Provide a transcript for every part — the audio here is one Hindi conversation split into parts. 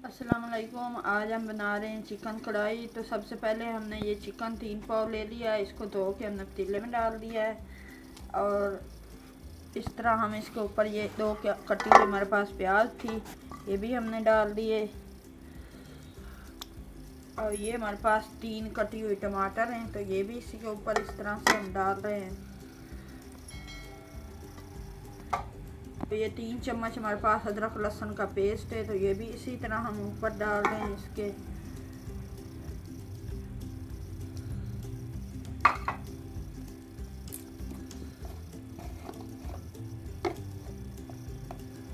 अस्सलाम वालेकुम। आज हम बना रहे हैं चिकन कढ़ाई। तो सबसे पहले हमने ये चिकन 3 पाव ले लिया है। इसको धो के हमने पतीले में डाल दिया है और इस तरह हम इसके ऊपर ये 2 कटी हुई हमारे पास प्याज थी, ये भी हमने डाल दिए। और ये हमारे पास 3 कटी हुई टमाटर हैं, तो ये भी इसी के ऊपर इस तरह से हम डाल रहे हैं। तो ये 3 चम्मच हमारे पास अदरक लहसुन का पेस्ट है, तो ये भी इसी तरह हम ऊपर डाल रहे हैं इसके।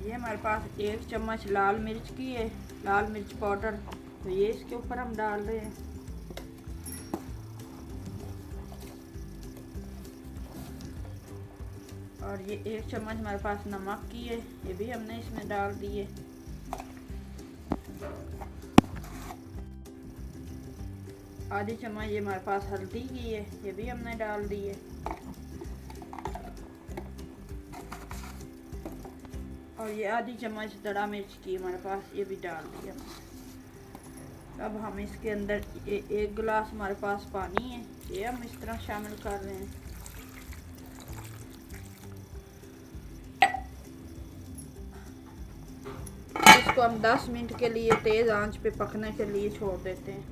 ये हमारे पास 1 चम्मच लाल मिर्च की है, लाल मिर्च पाउडर, तो ये इसके ऊपर हम डाल रहे हैं। और ये 1 चम्मच हमारे पास नमक की है, ये भी हमने इसमें डाल दिए। आधी चम्मच ये हमारे पास हल्दी की है, ये भी हमने डाल दी है। और ये आधी चम्मच दड़ा मिर्च की हमारे पास, ये भी डाल दी हमने। अब हम इसके अंदर 1 गिलास हमारे पास पानी है, ये हम इस तरह शामिल कर रहे हैं। इसको हम 10 मिनट के लिए तेज़ आंच पे पकने के लिए छोड़ देते हैं।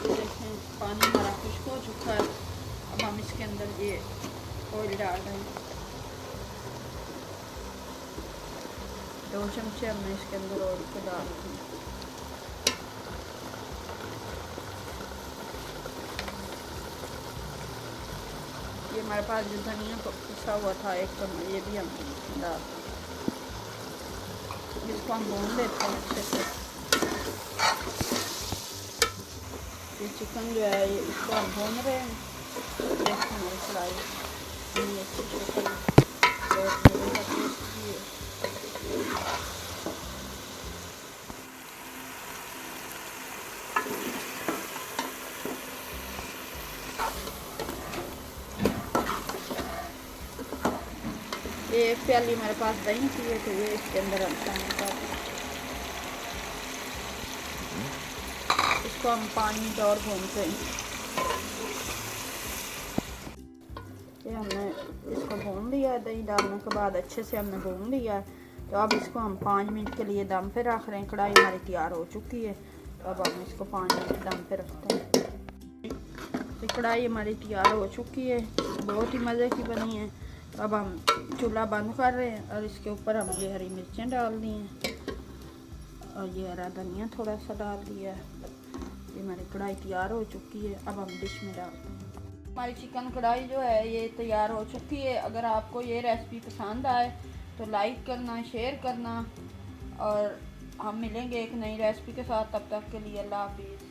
देखें पानी हमारा खुश्क हो चुका है। अब हम इसके अंदर ये ऑयल डाल रहे हैं। 2 चमचे हमने इसके अंदर ऑयल को डाल दिए। ये हमारे पास जो धनिया को पिसा हुआ था 1 चम्मच, ये भी हम डाल दें। इसको हम भून लेते हैं अच्छे से। ये चिकन जो है ये इसको हम भून रहे हैं। देखिए हमारी कढ़ाई अच्छी शक्ल ये 1 प्याली हमारे पास दही की है, तो ये इसके अंदर हम शामिल कर दें। इसको हम 5 मिनट और भूनते हैं। ये हमने इसको भून लिया, दही डालने के बाद अच्छे से हमने भून लिया। तो अब इसको हम 5 मिनट के लिए दम पे रख रहे हैं। कढ़ाई हमारी तैयार हो चुकी है, तो अब हम इसको 5 मिनट दम पे रखते हैं। तो कढ़ाई हमारी तैयार हो चुकी है, बहुत ही मज़े की बनी है। तो अब हम चूल्हा बंद कर रहे हैं और इसके ऊपर हम ये हरी मिर्चें डाल दी हैं और ये हरा धनिया थोड़ा सा डाल दिया है। ये हमारी कढ़ाई तैयार हो चुकी है, अब हम डिश में डालते हैं। हमारी चिकन कढ़ाई जो है ये तैयार हो चुकी है। अगर आपको ये रेसिपी पसंद आए तो लाइक करना, शेयर करना, और हम मिलेंगे एक नई रेसिपी के साथ। तब तक के लिए अल्लाह हाफिज़।